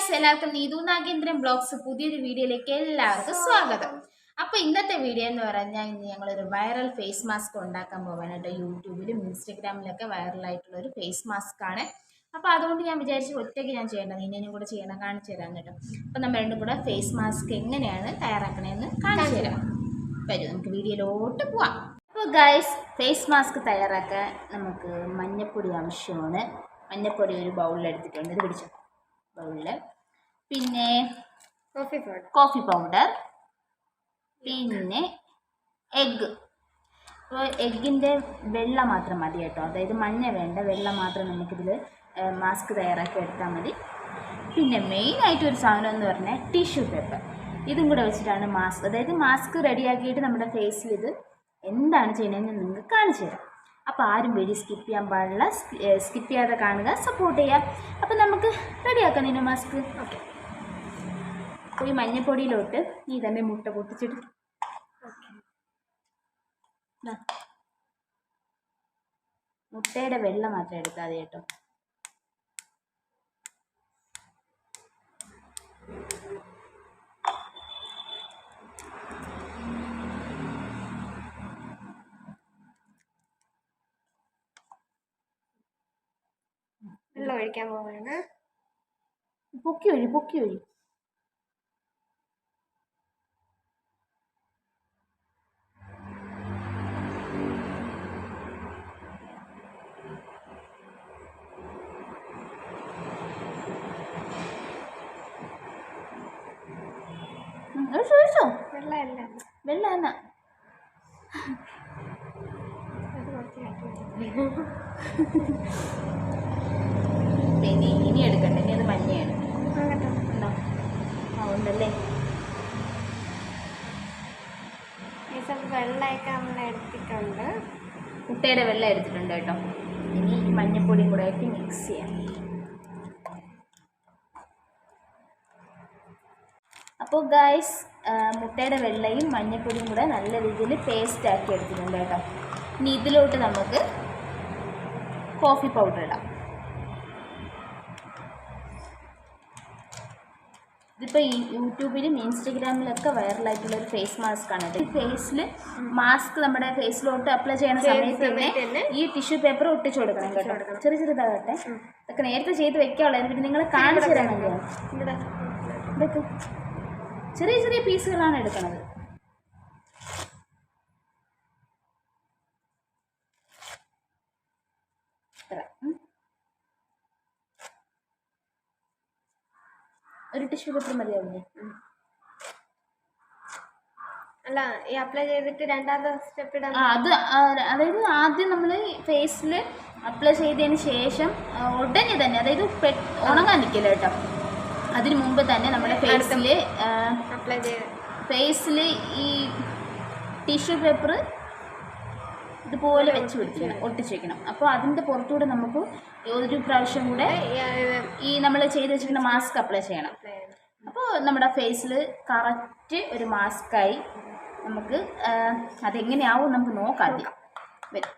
Guys, എല്ലാവർക്കും Neethu Nagendran blogs പുതിയൊരു വീഡിയോയിലേക്ക് എല്ലാവർക്കും സ്വാഗതം. അപ്പോൾ ഇന്നത്തെ വീഡിയോ എന്ന് പറഞ്ഞാൽ ഇന്ന് ഞങ്ങളൊരു വൈറൽ ഫേസ് മാസ്ക് ഉണ്ടാക്കാൻ പോവാണ് കേട്ടോ. യൂട്യൂബിലും ഇൻസ്റ്റഗ്രാമിലൊക്കെ വൈറലായിട്ടുള്ള ഒരു ഫേസ് മാസ്ക് ആണ്. അപ്പോൾ അതുകൊണ്ട് ഞാൻ വിചാരിച്ചു ഒറ്റയ്ക്ക് ഞാൻ ചെയ്യേണ്ടത്, ഇനിയും കൂടെ ചെയ്യണം, കാണിച്ചു തരാം കേട്ടോ. അപ്പോൾ നമ്മൾ രണ്ടും കൂടെ ഫേസ് മാസ്ക് എങ്ങനെയാണ് തയ്യാറാക്കണതെന്ന് കാണിച്ചു തരാം. വരും, നമുക്ക് വീഡിയോയിലോട്ട് പോവാം. അപ്പോൾ ഗൈസ്, ഫേസ് മാസ്ക് തയ്യാറാക്കാൻ നമുക്ക് മഞ്ഞൾപ്പൊടി ആവശ്യമാണ്. മഞ്ഞൾപ്പൊടി ഒരു ബൗളിലെടുത്തിട്ടുണ്ട്, ഇത് പിടിച്ചു ബൗളിൽ. പിന്നെ കോഫി പൗഡർ, പിന്നെ എഗ്ഗ്. അപ്പോൾ എഗ്ഗിൻ്റെ വെള്ള മാത്രം മതി കേട്ടോ, അതായത് മഞ്ഞ വേണ്ട, വെള്ള മാത്രം നമുക്കിതിൽ മാസ്ക് തയ്യാറാക്കി എടുത്താൽ മതി. പിന്നെ മെയിനായിട്ടൊരു സാധനം എന്ന് പറഞ്ഞാൽ ടിഷ്യൂ പേപ്പർ. ഇതും കൂടെ വെച്ചിട്ടാണ് മാസ്ക്, അതായത് മാസ്ക് റെഡിയാക്കിയിട്ട് നമ്മുടെ ഫേസിൽ ഇത് എന്താണ് ചെയ്യുന്നതെന്ന് നിങ്ങൾക്ക് കാണിച്ചു തരാം. അപ്പോൾ ആരും വീഡിയോ സ്കിപ്പ് ചെയ്യാൻ പാടില്ല, സ്കിപ്പ് ചെയ്യാതെ കാണുക, സപ്പോർട്ട് ചെയ്യുക. അപ്പോൾ നമുക്ക് റെഡിയാക്കാം നിന്നെ മാസ്ക്. ഓക്കെ, അപ്പോൾ ഈ മഞ്ഞപ്പൊടിയിലോട്ട് നീ തന്നെ മുട്ട പൊട്ടിച്ചിട്ട് മുട്ടയുടെ വെള്ള മാത്രം എടുക്കാതെ കേട്ടോ. വെള്ളം ഒഴിക്കാൻ പോവാണ്. പൊക്കി ഒഴി. വെള്ള എന്നാ പിന്നെ ഇനി എടുക്കണ്ട, ഇനി അത് മഞ്ഞയാണ് ഉണ്ടോ? ഉണ്ടല്ലേ. വെള്ളമൊക്കെ നമ്മൾ എടുത്തിട്ടുണ്ട്, മുട്ടയുടെ വെള്ളം എടുത്തിട്ടുണ്ട് കേട്ടോ. ഇനി ഈ മഞ്ഞപ്പൊടിയും കൂടെ ആയിട്ട് മിക്സ് ചെയ്യാം. അപ്പോൾ ഗായ്സ്, മുട്ടയുടെ വെള്ളയും മഞ്ഞപ്പൊടിയും കൂടെ നല്ല രീതിയിൽ പേസ്റ്റ് ആക്കി എടുത്തിട്ടുണ്ട് കേട്ടോ. ഇനി ഇതിലോട്ട് നമുക്ക് കോഫി പൗഡർ ഇടാം. ഇതിപ്പോൾ ഈ യൂട്യൂബിലും ഇൻസ്റ്റഗ്രാമിലൊക്കെ വൈറലായിട്ടുള്ളൊരു ഫേസ് മാസ്ക് ആണ്. ഈ ഫേസിൽ മാസ്ക് നമ്മുടെ ഫേസിലോട്ട് അപ്ലൈ ചെയ്യുന്ന സമയത്ത് തന്നെ ഈ ടിഷ്യൂ പേപ്പർ ഒട്ടിച്ചു കൊടുക്കണം കേട്ടോ. ചെറുതാകട്ടെ, ഇതൊക്കെ നേരത്തെ ചെയ്ത് വെക്കാനുള്ളത്. എന്നിട്ട് നിങ്ങൾ കാണിച്ചു തരാമല്ലോ. ഇതൊക്കെ ചെറിയ ചെറിയ പീസുകളാണ് എടുക്കുന്നത്. ഒരു ടിഷ്യൂ പേപ്പർ മതിയാവില്ലേ? അല്ല, ഈ അപ്ലൈ ചെയ്തിട്ട് രണ്ടാമത്തെ സ്റ്റെപ്പ് ഇടാൻ. അത് അതായത് ആദ്യം നമ്മൾ ഫേസിൽ അപ്ലൈ ചെയ്തതിന് ശേഷം ഉടനെ തന്നെ, അതായത് ഉണങ്ങാൻ നിൽക്കില്ല കേട്ടോ, അതിന് മുമ്പ് തന്നെ നമ്മുടെ ഫേസിൽ ഈ ടിഷ്യൂ പേപ്പർ ഇതുപോലെ വെച്ച് പിടിക്കണം, ഒട്ടിച്ച് വെക്കണം. അപ്പോൾ അതിൻ്റെ പുറത്തൂടെ നമുക്ക് ഒരു പ്രാവശ്യം കൂടെ ഈ നമ്മൾ ചെയ്ത് വെച്ചിരിക്കുന്ന മാസ്ക് അപ്ലൈ ചെയ്യണം. അപ്പോൾ നമ്മുടെ ഫേസിൽ കറക്റ്റ് ഒരു മാസ്കായി. നമുക്ക് അതെങ്ങനെയാവും നമുക്ക് നോക്കാം. ആദ്യം വരും.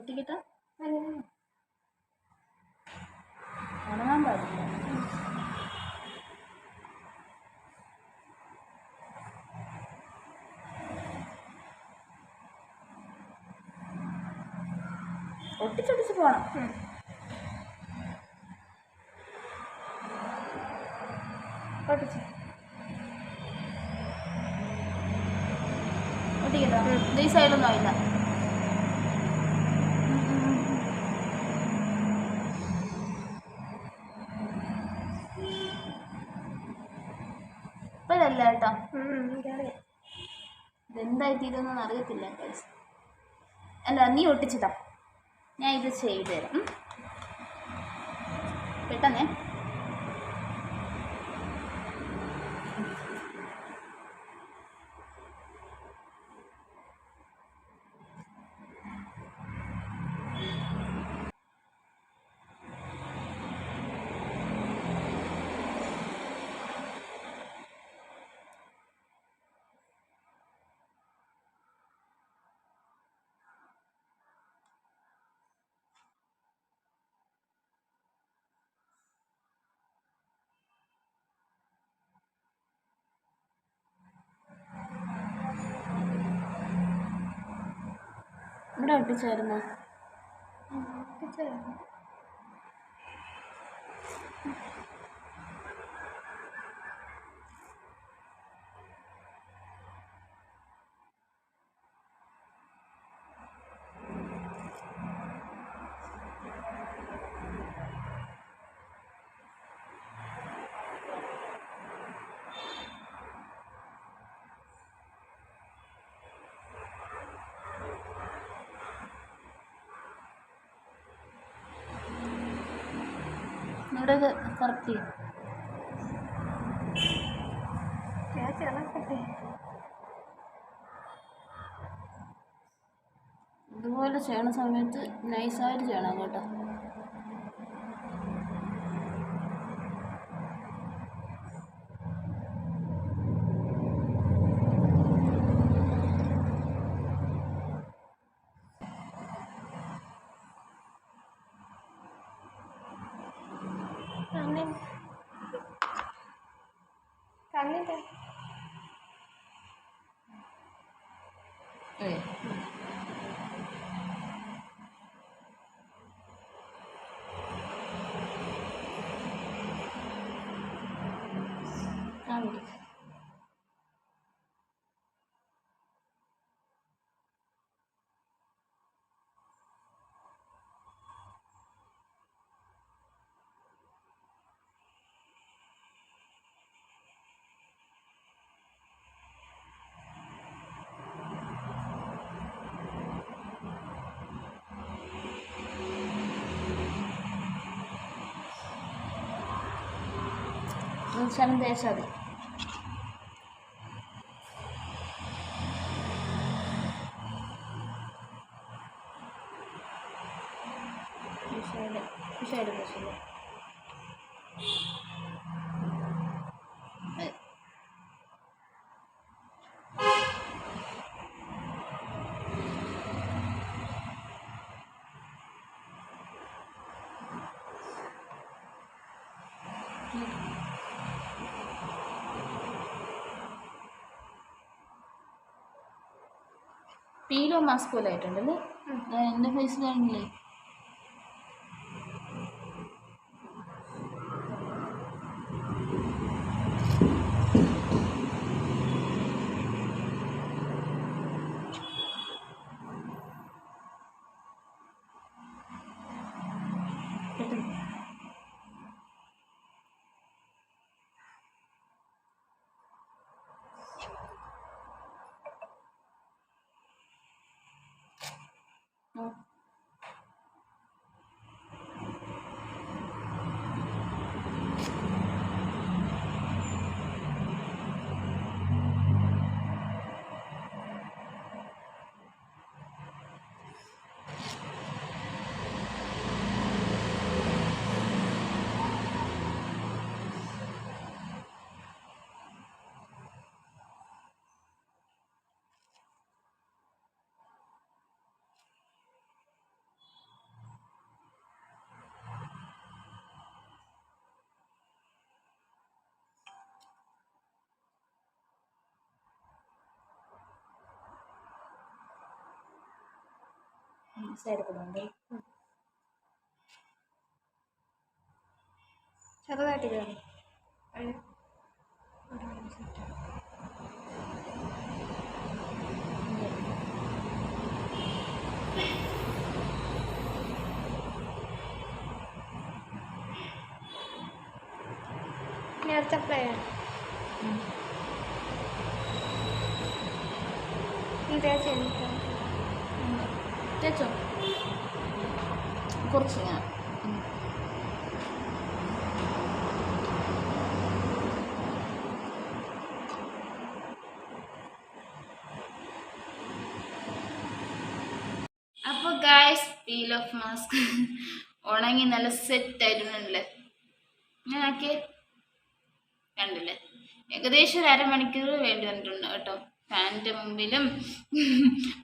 ഒട്ടിക്കിട്ടാ ഉണങ്ങാൻ പാടില്ല. ഒട്ടിച്ചൊട്ടിച്ച് പോകണം. ഒട്ടിച്ച് ഒട്ടിക്കട്ടോ. ഈ സൈഡൊന്നും ആയില്ല. ഇപ്പോഴല്ല കേട്ടോ, ഇതെന്തായി തീരുമെന്നൊന്നും അറിയത്തില്ല. അല്ല, നീ ഒട്ടിച്ചിട്ടാ, ഞാൻ ഇത് ചെയ്തു തരാം പെട്ടെന്നേ. ഇവിടെ ഒട്ടിച്ചായിരുന്നോ? ഇവിടെ കറക്റ്റ് ചെയ്യും. ഇതുപോലെ ചെയ്യണ സമയത്ത് നൈസായിട്ട് ചെയ്യണം കേട്ടോ. കണ്ണിന്റെ ശലം തേച്ചാൽ മതി. വിഷയം പീലോ മാസ്ക് പോലെ ആയിട്ടുണ്ടല്ലേ? എൻ്റെ ഫേസിലാണെങ്കിലേ സൈഡ് കൊടുണ്ട്. ചെറുതായിട്ട് കയറി നേരത്തെ അപ്ലൈ ചെയ്യാം. തേച്ചോ കുറച്ച് ഞാൻ അപ്പോൾ ഗായ്സ് പീൽ ഓഫ് മാസ്ക് ഉണങ്ങി നല്ല സെറ്റ് ആയിട്ടുണ്ടല്ലേ? ഞാൻ ആക്കിയേ കണ്ടില്ലേ? ഏകദേശം ഒരു അരമണിക്കൂർ വേണ്ടി വന്നിട്ടുണ്ട് കേട്ടോ. ഫാനിൻ്റെ മുമ്പിലും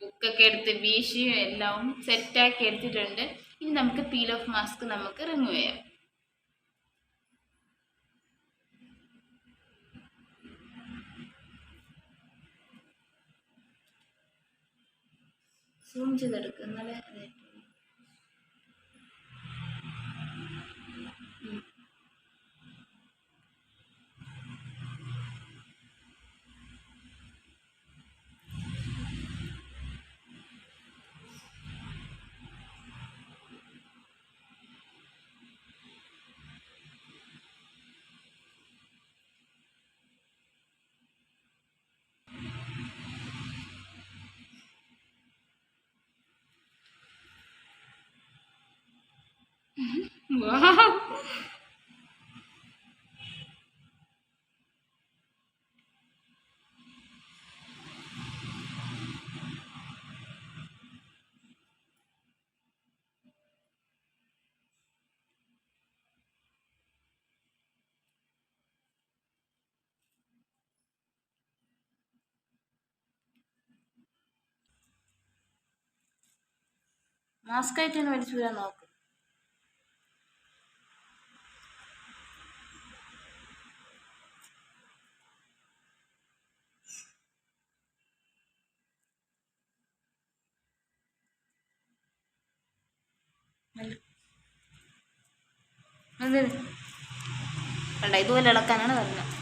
ബുക്കൊക്കെ എടുത്ത് വീശിയും എല്ലാം സെറ്റാക്കി എടുത്തിട്ടുണ്ട്. ഇനി നമുക്ക് പീൽ ഓഫ് മാസ്ക് നമുക്ക് റിമൂവ് ചെയ്യാം. സൂം ചെയ്തെടുക്കുക എന്നാലേ മാസ്ക് ആയിട്ട് തന്നെ മേടിച്ചു വരാൻ നോക്ക്. കണ്ട ഇതുപോലെ ഇളക്കാനാണ് പറഞ്ഞത്.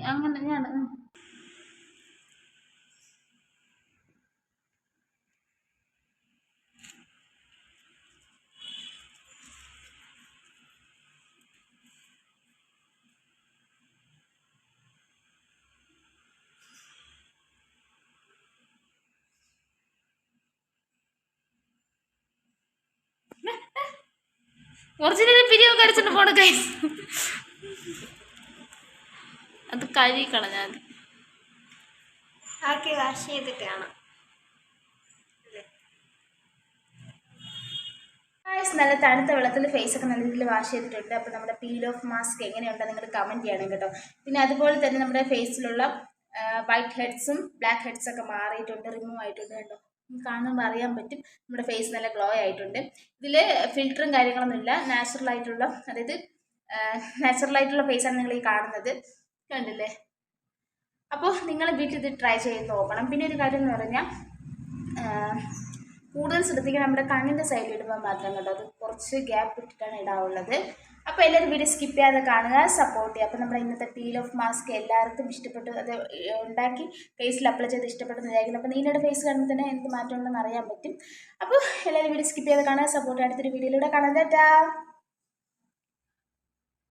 അങ്ങനെ ഞാൻ ഒറിജിനൽ പിരിയോ കടിച്ചിട്ട് പോണ കൈ അത് കഴുകി കളഞ്ഞാൽ മതി. ആക്കി വാഷ് ചെയ്തിട്ട് കാണാം. നല്ല തണുത്ത വെള്ളത്തിൽ ഫേസൊക്കെ നല്ല രീതിയിൽ വാഷ് ചെയ്തിട്ടുണ്ട്. അപ്പോൾ നമ്മുടെ പീൽ ഓഫ് മാസ്ക് എങ്ങനെയുണ്ടെന്ന് നിങ്ങൾ കമൻറ്റ് ചെയ്യണം കേട്ടോ. പിന്നെ അതുപോലെ തന്നെ നമ്മുടെ ഫേസിലുള്ള വൈറ്റ് ഹെഡ്സും ബ്ലാക്ക് ഹെഡ്സൊക്കെ മാറിയിട്ടുണ്ട്, റിമൂവ് ആയിട്ടുണ്ട് കേട്ടോ. കാണുമ്പോൾ അറിയാൻ പറ്റും നമ്മുടെ ഫേസ് നല്ല ഗ്ലോ ആയിട്ടുണ്ട്. ഇതിൽ ഫിൽറ്ററും കാര്യങ്ങളൊന്നുമില്ല, നാച്ചുറലായിട്ടുള്ള, അതായത് നാച്ചുറലായിട്ടുള്ള ഫേസാണ് നിങ്ങൾ ഈ കാണുന്നത്, കണ്ടില്ലേ? അപ്പോൾ നിങ്ങൾ വീട്ടിൽ ഇത് ട്രൈ ചെയ്ത് നോക്കണം. പിന്നെ ഒരു കാര്യം എന്ന് പറഞ്ഞാൽ കൂടുതൽ ശ്രദ്ധിക്കുക നമ്മുടെ കണ്ണിൻ്റെ സൈഡിൽ ഇടുമ്പോൾ മാത്രം കേട്ടോ, അത് കുറച്ച് ഗ്യാപ്പ് ഇട്ടിട്ടാണ് ഇടാവുള്ളത്. അപ്പോൾ എല്ലാവരും വീഡിയോ സ്കിപ്പ് ചെയ്യാതെ കാണുക, സപ്പോർട്ട് ചെയ്യുക. അപ്പോൾ നമ്മുടെ ഇന്നത്തെ പീൽ ഓഫ് മാസ്ക് എല്ലാവർക്കും ഇഷ്ടപ്പെട്ടു, അത് ഉണ്ടാക്കി ഫേസിൽ അപ്ലൈ ചെയ്ത് ഇഷ്ടപ്പെട്ടെന്ന് വിചാരിക്കുന്നു. അപ്പോൾ നിങ്ങളുടെ ഫേസ് കാണുമ്പോൾ തന്നെ എന്ത് മാറ്റം ഉണ്ടെന്ന് അറിയാൻ പറ്റും. അപ്പോൾ എല്ലാവരും വീഡിയോ സ്കിപ്പ് ചെയ്യാതെ കാണുക, സപ്പോർട്ട് അടുത്തൊരു വീഡിയോയിലൂടെ കാണാൻ. ടാറ്റാ.